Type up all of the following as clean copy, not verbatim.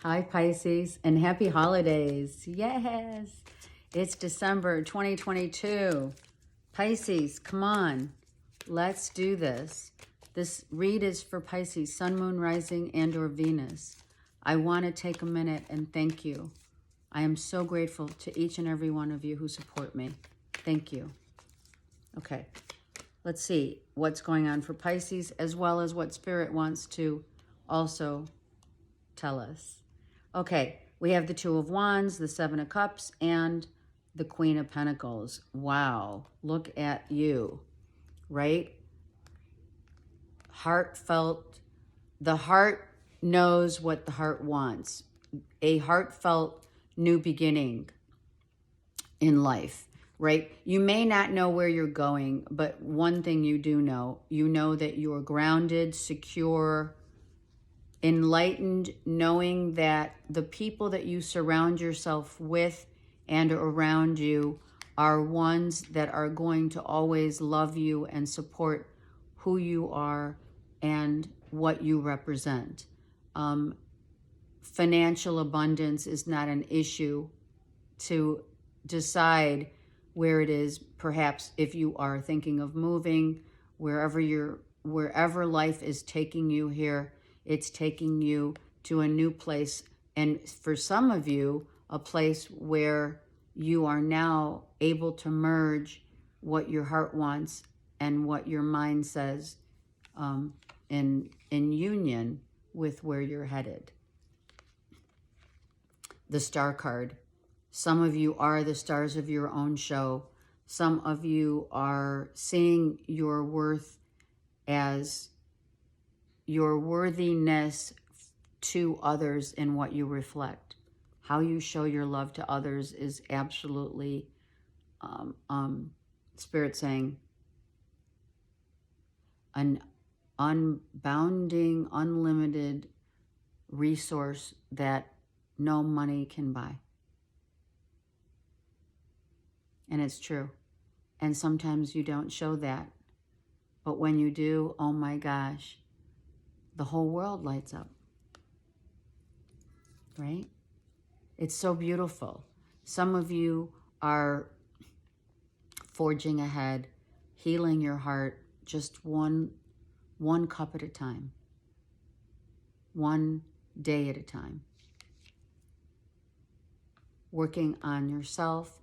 Hi, Pisces, and happy holidays. Yes, it's December 2022. Pisces, come on, let's do this. This read is for Pisces, Sun, Moon, Rising, and or Venus. I want to take a minute and thank you. I am so grateful to each and every one of you who support me. Thank you. Okay, let's see what's going on for Pisces, as well as what Spirit wants to also tell us. Okay, we have the Two of Wands, the Seven of Cups, and the Queen of Pentacles. Wow, look at you, right? Heartfelt. The heart knows what the heart wants. A heartfelt new beginning in life, right? You may not know where you're going, but one thing you do know, you know that you're grounded, secure, enlightened, knowing that the people that you surround yourself with and around you are ones that are going to always love you and support who you are and what you represent. Financial abundance is not an issue to decide where it is. Perhaps if you are thinking of moving, wherever life is taking you here, it's taking you to a new place. And for some of you, a place where you are now able to merge what your heart wants and what your mind says in union with where you're headed. The Star card. Some of you are the stars of your own show. Some of you are seeing your worth as your worthiness to others in what you reflect. How you show your love to others is absolutely, Spirit saying, an unbounding, unlimited resource that no money can buy. And it's true. And sometimes you don't show that. But when you do, oh my gosh, the whole world lights up. Right? It's so beautiful. Some of you are forging ahead, healing your heart just one cup at a time. One day at a time. Working on yourself,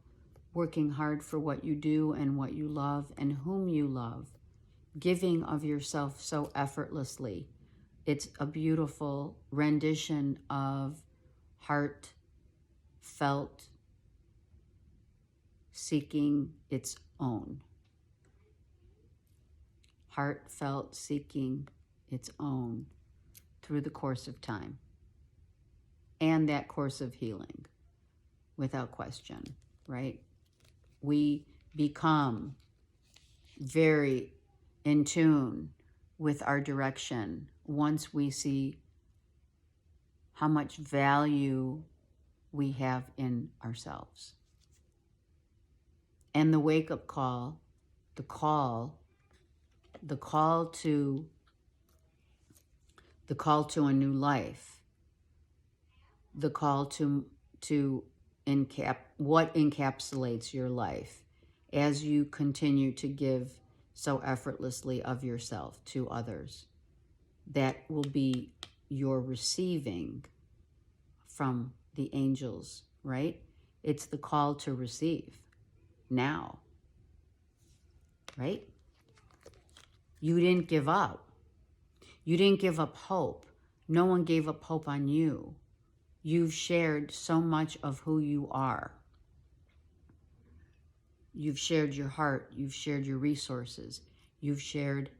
working hard for what you do and what you love and whom you love, giving of yourself so effortlessly. It's a beautiful rendition of heartfelt seeking its own. Heartfelt seeking its own through the course of time. And that course of healing, without question, right? We become very in tune with our direction once we see how much value we have in ourselves. And the wake-up call, the call to a new life, the call to what encapsulates your life as you continue to give so effortlessly of yourself to others. That will be your receiving from the angels, right? It's the call to receive now, right? You didn't give up. You didn't give up hope. No one gave up hope on you. You've shared so much of who you are. You've shared your heart. You've shared your resources. You've shared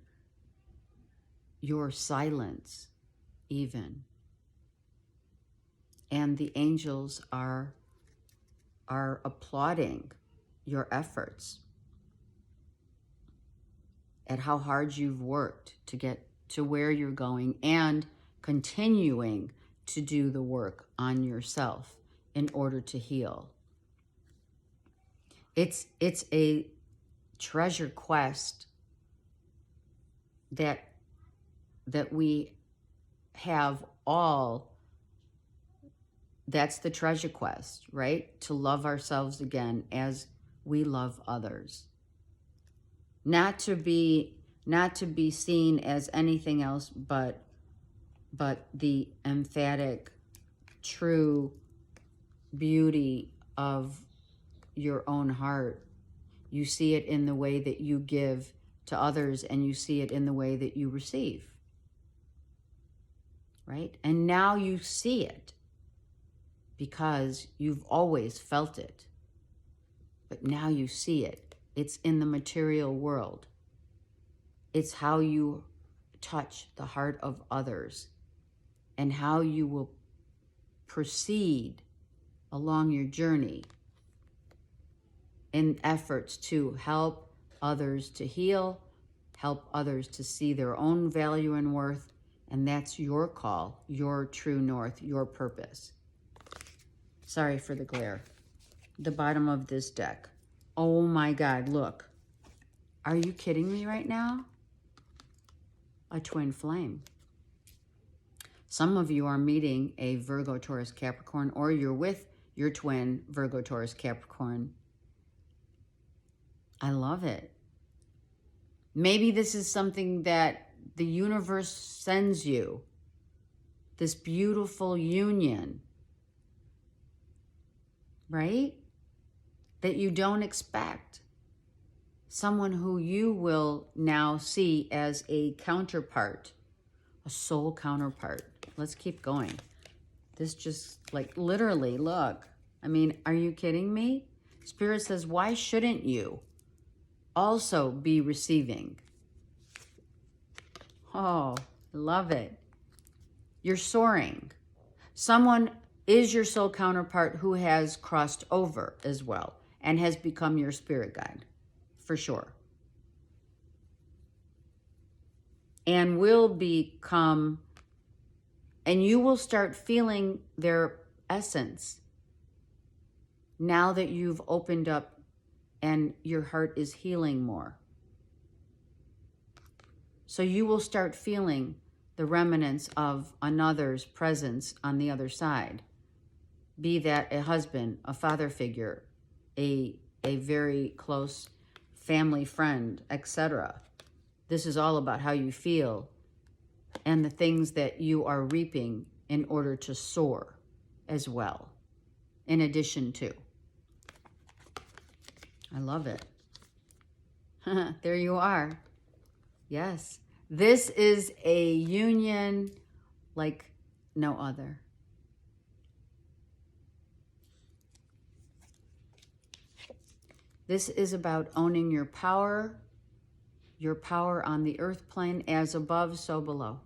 your silence, even. And the angels are applauding your efforts at how hard you've worked to get to where you're going and continuing to do the work on yourself in order to heal. It's a treasure quest that we have all that's the treasure quest, right? To love ourselves again as we love others. Not to be seen as anything else but the emphatic, true beauty of your own heart. You see it in the way that you give to others, and you see it in the way that you receive. Right? And now you see it because you've always felt it. But now you see it. It's in the material world. It's how you touch the heart of others and how you will proceed along your journey in efforts to help others to heal, help others to see their own value and worth, and that's your call, your true north, your purpose. Sorry for the glare. The bottom of this deck. Oh my God, look. Are you kidding me right now? A twin flame. Some of you are meeting a Virgo, Taurus, Capricorn, or you're with your twin Virgo, Taurus, Capricorn. I love it. Maybe this is something that the universe sends you. This beautiful union. Right? That you don't expect. Someone who you will now see as a counterpart, a soul counterpart. Let's keep going. This just like literally, look. I mean, are you kidding me? Spirit says, why shouldn't you also be receiving? Oh, I love it. You're soaring. Someone is your soul counterpart who has crossed over as well and has become your spirit guide, for sure. And will become, and you will start feeling their essence now that you've opened up and your heart is healing more. So you will start feeling the remnants of another's presence on the other side. Be that a husband, a father figure, a very close family friend, etc. This is all about how you feel and the things that you are reaping in order to soar as well, in addition to. I love it. There you are. Yes. This is a union like no other. This is about owning your power on the earth plane, as above, so below.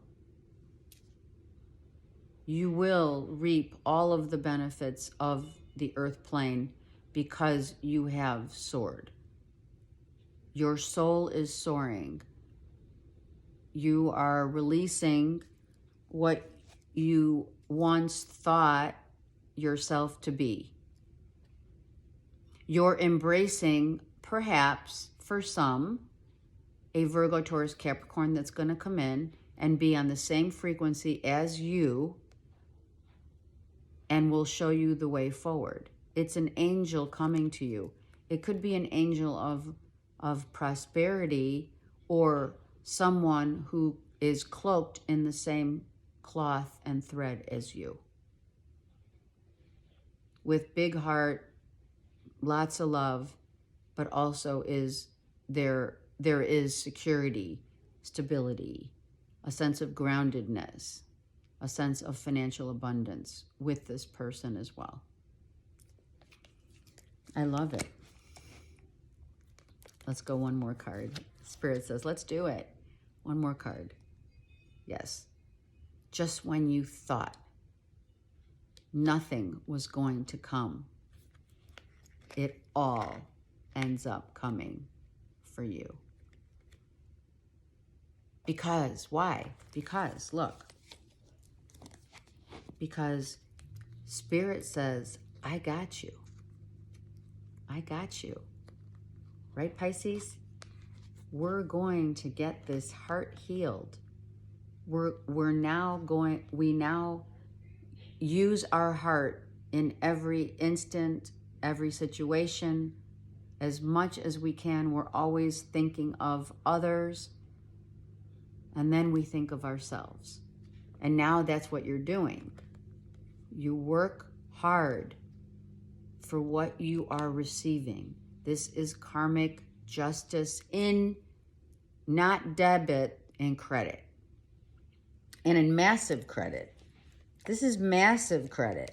You will reap all of the benefits of the earth plane because you have soared. Your soul is soaring. You are releasing what you once thought yourself to be. You're embracing, perhaps, for some, a Virgo, Taurus, Capricorn that's going to come in and be on the same frequency as you and will show you the way forward. It's an angel coming to you. It could be an angel of prosperity or someone who is cloaked in the same cloth and thread as you. With big heart, lots of love, but also there is security, stability, a sense of groundedness, a sense of financial abundance with this person as well. I love it. Let's go one more card. Spirit says, let's do it. One more card. Yes. Just when you thought nothing was going to come, it all ends up coming for you. Because, why? Because, look. Because Spirit says, I got you. I got you. Right, Pisces? We're going to get this heart healed. We now use our heart in every instant, every situation. As much as we can, we're always thinking of others, and then we think of ourselves. And now that's what you're doing. You work hard for what you are receiving. This is karmic justice in not debit and credit. And in massive credit. This is massive credit.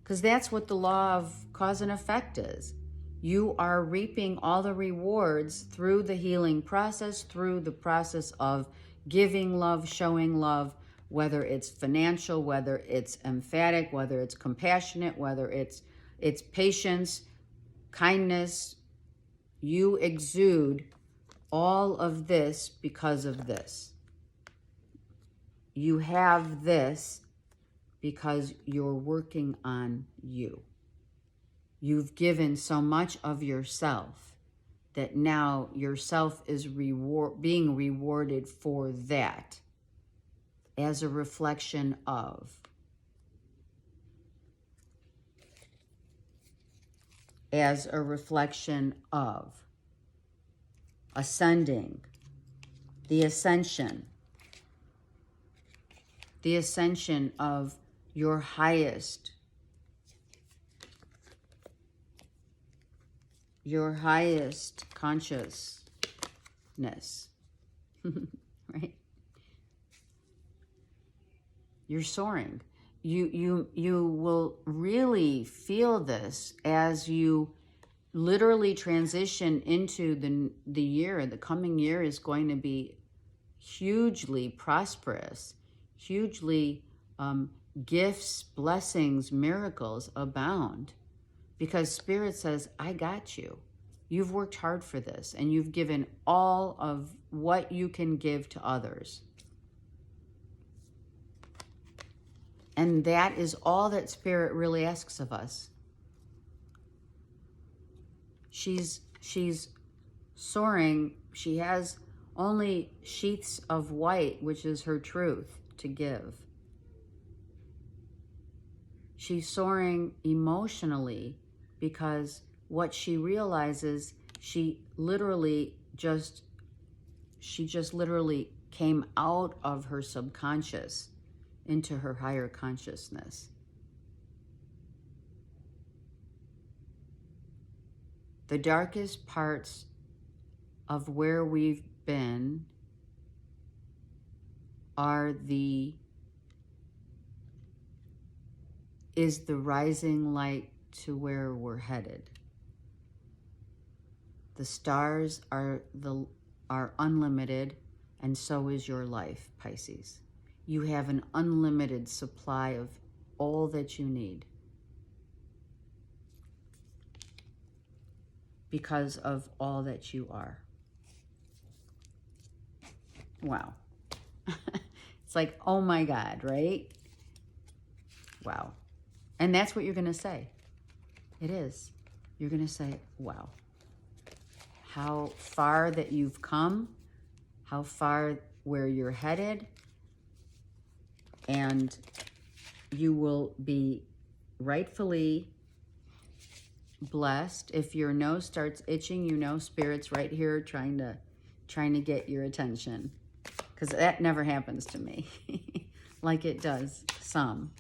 Because that's what the law of cause and effect is. You are reaping all the rewards through the healing process, through the process of giving love, showing love, whether it's financial, whether it's emphatic, whether it's compassionate, whether it's patience, kindness. You exude all of this because of this. You have this because you're working on you. You've given so much of yourself that now yourself is being rewarded for that as a reflection of. As a reflection of ascending, the ascension of your highest consciousness, right? You're soaring. You will really feel this as you literally transition into the year. The coming year is going to be hugely prosperous, hugely gifts, blessings, miracles abound. Because Spirit says, I got you. You've worked hard for this, and you've given all of what you can give to others. And that is all that Spirit really asks of us. She's soaring. She has only sheaths of white, which is her truth, to give. She's soaring emotionally because what she realizes, she just literally came out of her subconscious into her higher consciousness. The darkest parts of where we've been is the rising light to where we're headed. The stars are unlimited, and so is your life, Pisces. You have an unlimited supply of all that you need because of all that you are. Wow. It's like, oh my God, right? Wow. And that's what you're going to say. It is. You're going to say, wow. How far that you've come, how far where you're headed, and you will be rightfully blessed. If your nose starts itching, you know Spirit's right here trying to get your attention, because that never happens to me like it does some.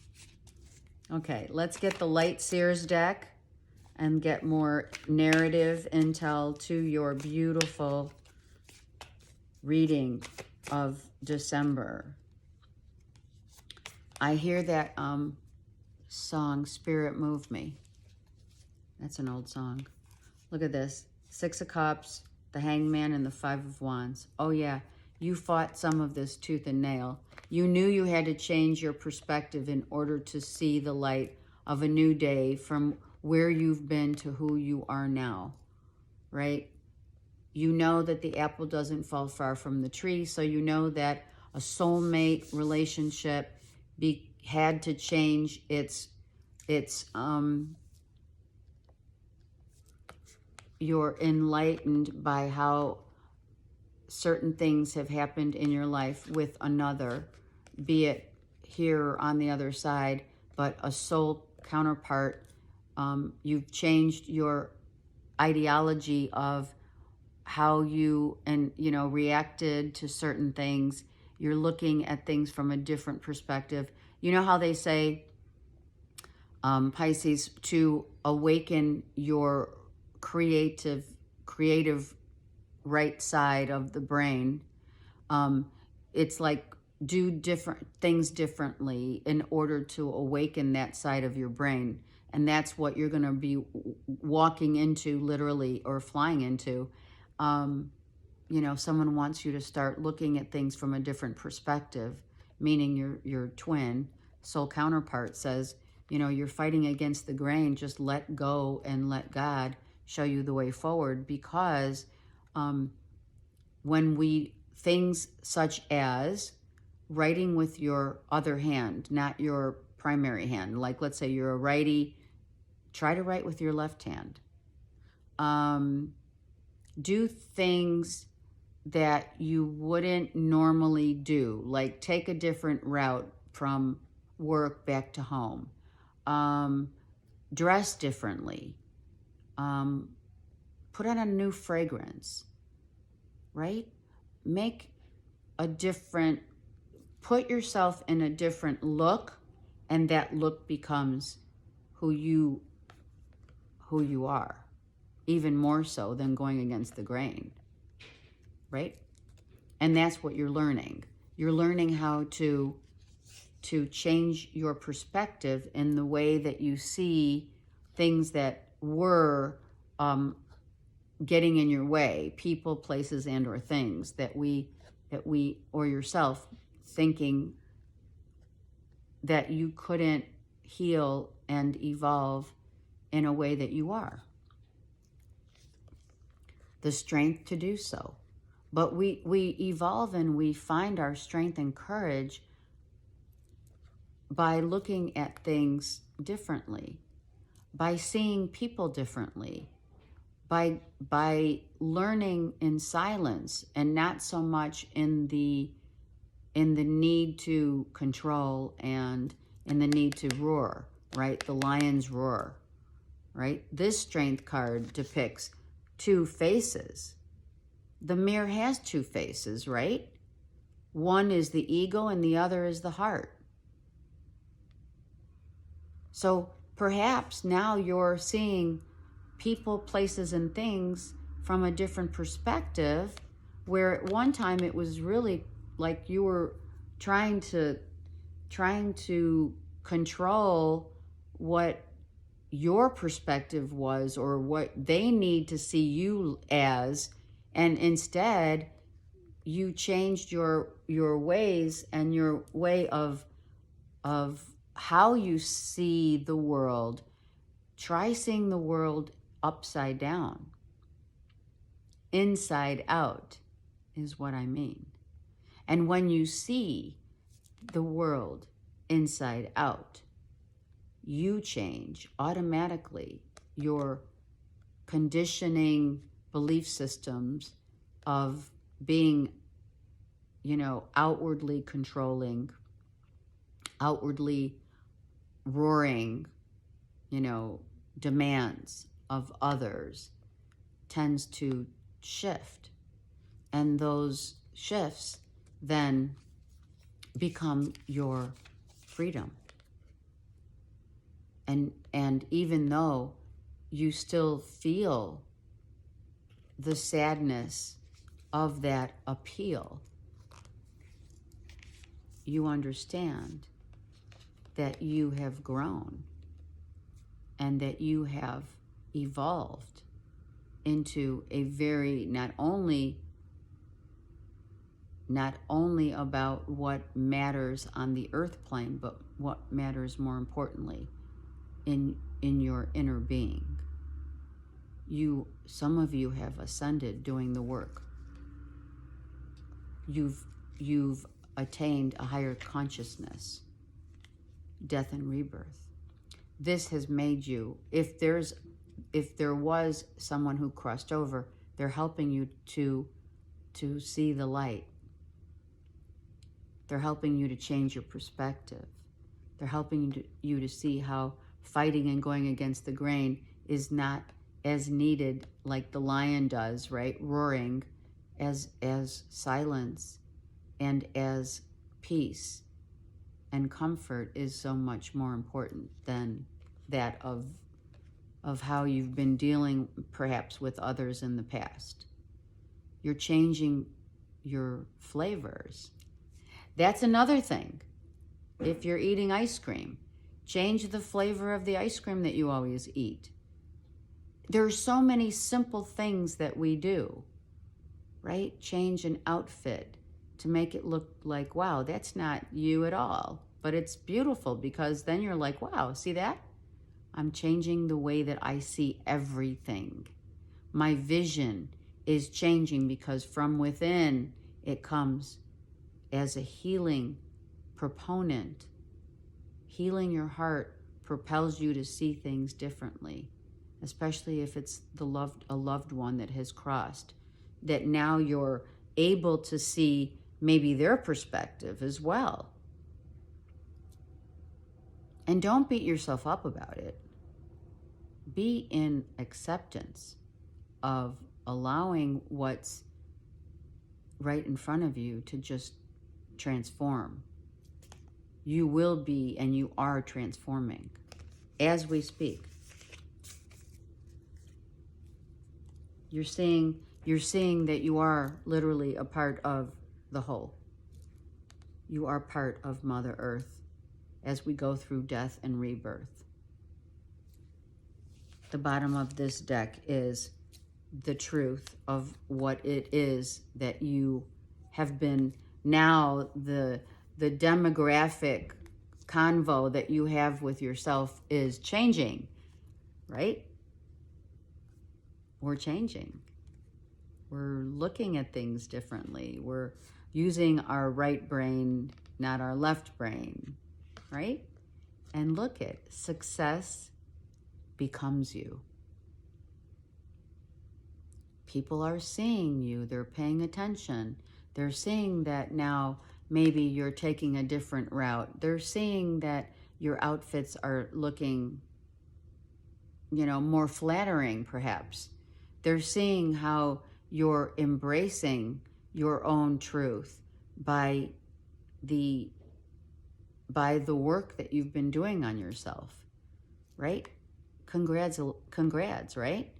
Okay, let's get the Light Seers deck and get more narrative intel to your beautiful reading of December. I hear that song, Spirit Move Me. That's an old song. Look at this. 6 of Cups, the Hangman, and the 5 of Wands. Oh yeah, you fought some of this tooth and nail. You knew you had to change your perspective in order to see the light of a new day from where you've been to who you are now, right? You know that the apple doesn't fall far from the tree, so you know that a soulmate relationship had to change you're enlightened by how certain things have happened in your life with another, be it here or on the other side, but a soul counterpart. You've changed your ideology of how you reacted to certain things. You're looking at things from a different perspective. You know how they say, Pisces, to awaken your creative right side of the brain. It's like do different things differently in order to awaken that side of your brain. And that's what you're going to be walking into, literally, or flying into. Someone wants you to start looking at things from a different perspective, meaning your twin soul counterpart says, you're fighting against the grain. Just let go and let God show you the way forward. Because things such as writing with your other hand, not your primary hand, like let's say you're a righty, try to write with your left hand. Do things that you wouldn't normally do, like take a different route from work back to home. Dress differently. Put on a new fragrance, right? Put yourself in a different look, and that look becomes who you are, even more so than going against the grain, right? And that's what you're learning. You're learning how to change your perspective in the way that you see things that were getting in your way, people, places, and or things that we or yourself thinking that you couldn't heal and evolve in a way that you are. The strength to do so. But we evolve and we find our strength and courage by looking at things differently, by seeing people differently, by learning in silence and not so much in the need to control and in the need to roar, right? The lion's roar, right? This strength card depicts two faces. The mirror has two faces, right? One is the ego and the other is the heart. So perhaps now you're seeing people, places, and things from a different perspective, where at one time it was really like you were trying to control what your perspective was or what they need to see you as, and instead you changed your ways and your way of how you see the world. Try seeing the world upside down. Inside out is what I mean. And when you see the world inside out, you change automatically your conditioning belief systems of being, outwardly controlling, outwardly roaring, demands of others tends to shift. And those shifts then become your freedom. And even though you still feel the sadness of that appeal, you understand that you have grown and that you have evolved into a very, not only about what matters on the earth plane, but what matters more importantly in your inner being. Some of you have ascended doing the work. You've attained a higher consciousness, death and rebirth. This has made you, if there was someone who crossed over, they're helping you to see the light. They're helping you to change your perspective. They're helping you to see how fighting and going against the grain is not as needed like the lion does, right? Roaring, as silence and as peace and comfort is so much more important than that of how you've been dealing perhaps with others in the past. You're changing your flavors. That's another thing. If you're eating ice cream, change the flavor of the ice cream that you always eat. There are so many simple things that we do, right? Change an outfit to make it look like, wow, that's not you at all. But it's beautiful because then you're like, wow, see that? I'm changing the way that I see everything. My vision is changing because from within it comes as a healing proponent. Healing your heart propels you to see things differently, especially if it's a loved one that has crossed, that now you're able to see maybe their perspective as well. And don't beat yourself up about it. Be in acceptance of allowing what's right in front of you to just transform. You will be and you are transforming as we speak. You're seeing that you are literally a part of the whole. You are part of Mother Earth as we go through death and rebirth. The bottom of this deck is the truth of what it is that you have been. Now the demographic convo that you have with yourself is changing, right? We're changing. We're looking at things differently. We're using our right brain, not our left brain, right? And look at success becomes you. People are seeing you. They're paying attention. They're seeing that now maybe you're taking a different route. They're seeing that your outfits are looking, more flattering perhaps. They're seeing how you're embracing your own truth by the work that you've been doing on yourself, right? Congrats, right?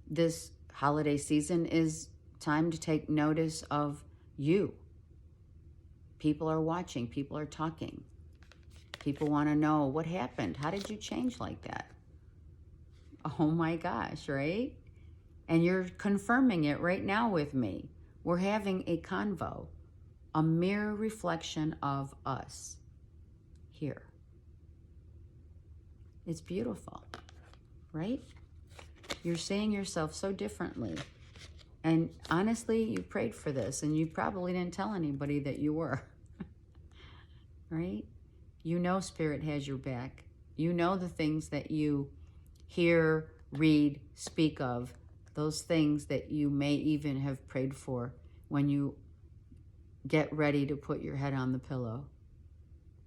This holiday season is time to take notice of you. People are watching, people are talking. People want to know what happened. How did you change like that? Oh my gosh, right? And you're confirming it right now with me. We're having a convo, a mirror reflection of us here. It's beautiful, right? You're seeing yourself so differently. And honestly, you prayed for this and you probably didn't tell anybody that you were, right? You know Spirit has your back. You know the things that you hear, read, speak of, those things that you may even have prayed for when you get ready to put your head on the pillow.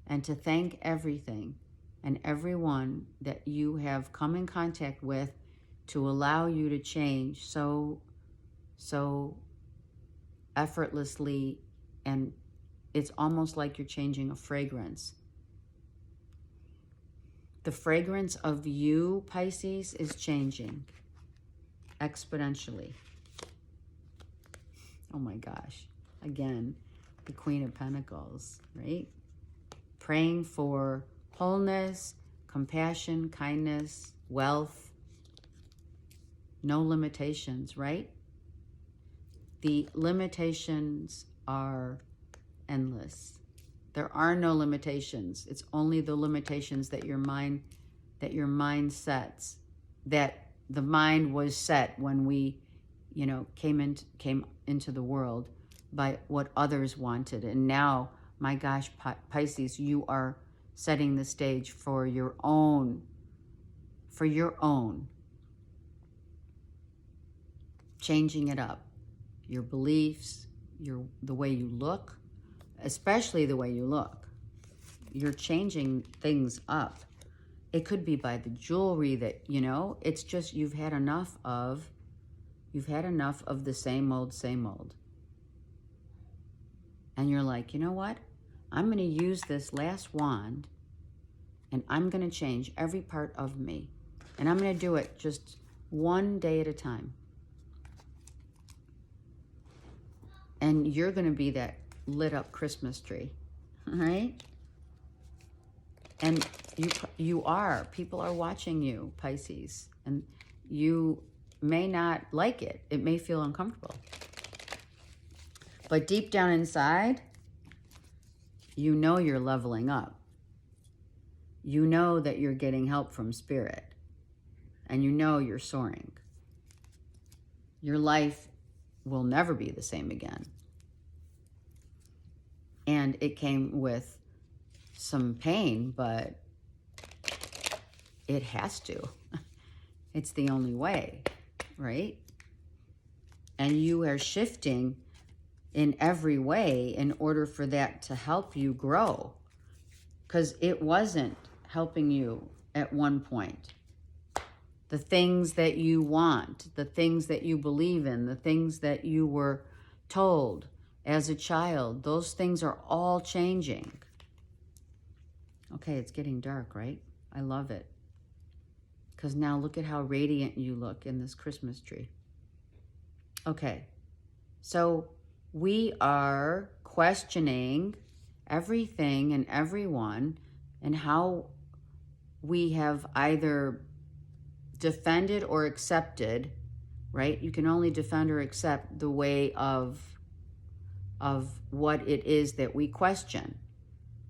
And to thank everything and everyone that you have come in contact with to allow you to change so effortlessly, and it's almost like you're changing a fragrance. The fragrance of you, Pisces, is changing exponentially. Oh my gosh. Again, the Queen of Pentacles, right? Praying for wholeness, compassion, kindness, wealth, no limitations, right? The limitations are endless. There are no limitations. It's only the limitations that your mind sets, that the mind was set when we, came into the world by what others wanted. And now, my gosh, Pisces, you are setting the stage for your own, changing it up, your beliefs, the way you look, especially the way you look. you're changing things up. It could be by the jewelry that, you know, it's just you've had enough of the same old. And you're like, you know what? I'm going to use this last wand and I'm going to change every part of me. And I'm going to do it just one day at a time. And you're going to be that lit up Christmas tree, right? And you are. People are watching you, Pisces. And you may not like it. It may feel uncomfortable. But deep down inside, you know you're leveling up. You know that you're getting help from Spirit. And you know you're soaring. Your life will never be the same again. And it came with some pain, but it has to. It's the only way, right? And you are shifting in every way in order for that to help you grow. Because it wasn't helping you at one point. The things that you want, the things that you believe in, the things that you were told as a child, those things are all changing. Okay, it's getting dark, right? I love it. Because now look at how radiant you look in this Christmas tree. Okay, so we are questioning everything and everyone and how we have either defended or accepted, right? You can only defend or accept the way of what it is that we question.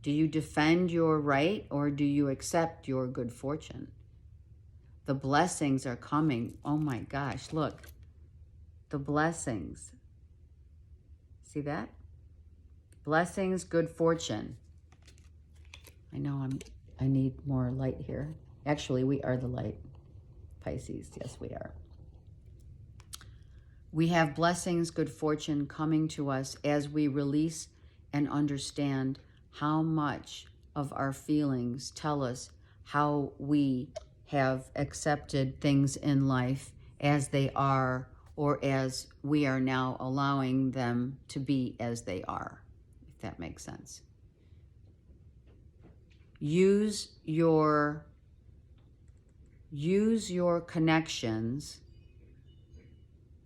Do you defend your right or do you accept your good fortune? The blessings are coming. Oh my gosh, look. The blessings. See that? Blessings, good fortune. I know I need more light here. Actually, we are the light. Pisces, yes, we are. We have blessings, good fortune coming to us as we release and understand how much of our feelings tell us how we have accepted things in life as they are, or as we are now allowing them to be as they are, if that makes sense. Use your connections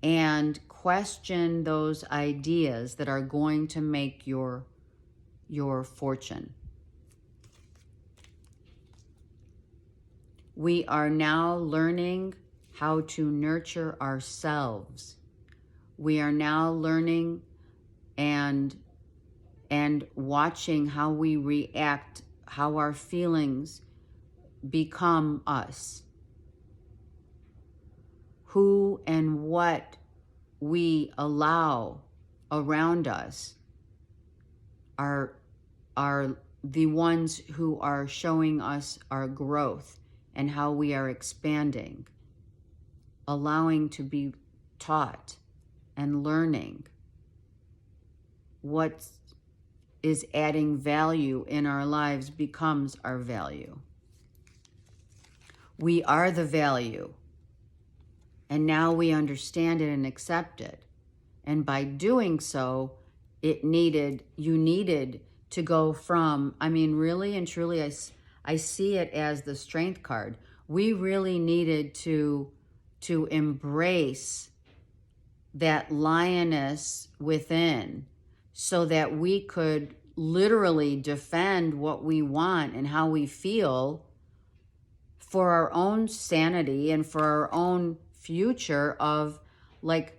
and question those ideas that are going to make your fortune. We are now learning how to nurture ourselves. We are now learning and watching how we react, how our feelings become us. Who and what we allow around us are the ones who are showing us our growth and how we are expanding, allowing to be taught and learning what is adding value in our lives becomes our value. We are the value. And now we understand it and accept it. And by doing so, you needed to go from, I mean, really and truly, I see it as the strength card. We really needed to embrace that lioness within so that we could literally defend what we want and how we feel for our own sanity and for our own future of like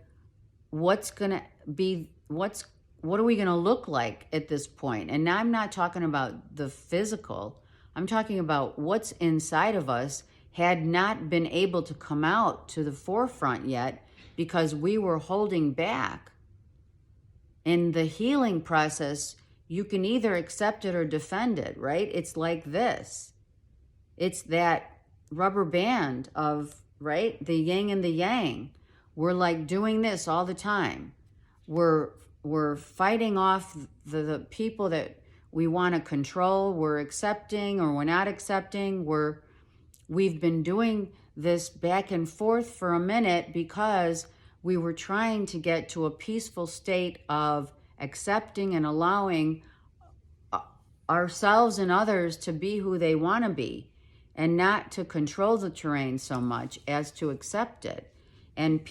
what are we going to look like at this point? And now I'm not talking about the physical. I'm talking about what's inside of us had not been able to come out to the forefront yet because we were holding back. In the healing process, you can either accept it or defend it, right? It's like this. It's that rubber band of, right? The yin and the yang. We're like doing this all the time. We're fighting off the people that we want to control, we're accepting or we're not accepting. We've been doing this back and forth for a minute because we were trying to get to a peaceful state of accepting and allowing ourselves and others to be who they want to be, and not to control the terrain so much as to accept it. And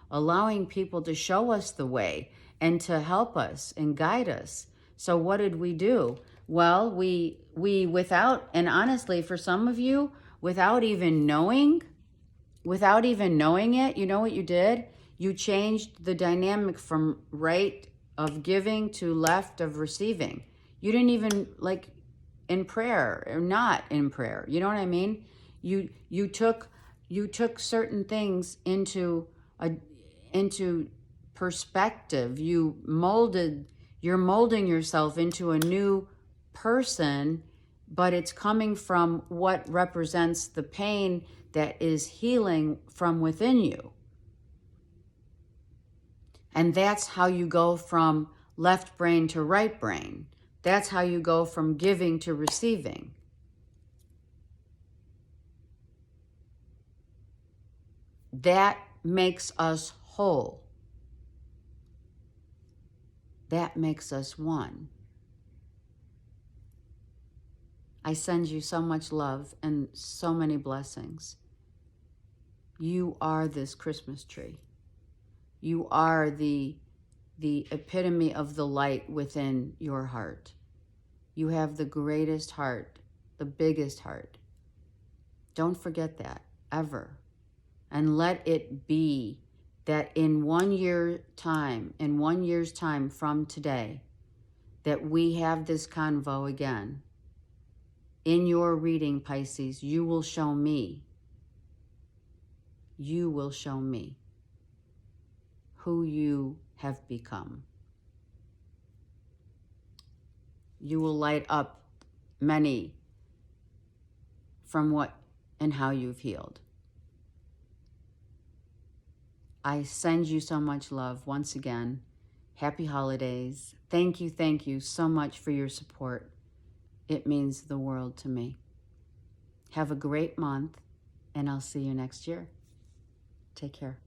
allowing people to show us the way and to help us and guide us. So what did we do? Well, we without, and honestly, for some of you, without even knowing it, you know what you did? You changed the dynamic from right of giving to left of receiving. You didn't even, like, in prayer or not in prayer. You know what I mean? You took certain things into perspective. You're molding yourself into a new person, but it's coming from what represents the pain that is healing from within you. And that's how you go from left brain to right brain. That's how you go from giving to receiving. That makes us whole. That makes us one. I send you so much love and so many blessings. You are this Christmas tree. You are the epitome of the light within your heart. You have the greatest heart, the biggest heart. Don't forget that, ever. And let it be that in 1 year's time from today, that we have this convo again. In your reading, Pisces, you will show me who you have become. You will light up many from what and how you've healed. I send you so much love once again. Happy holidays. Thank you so much for your support. It means the world to me. Have a great month, and I'll see you next year. Take care.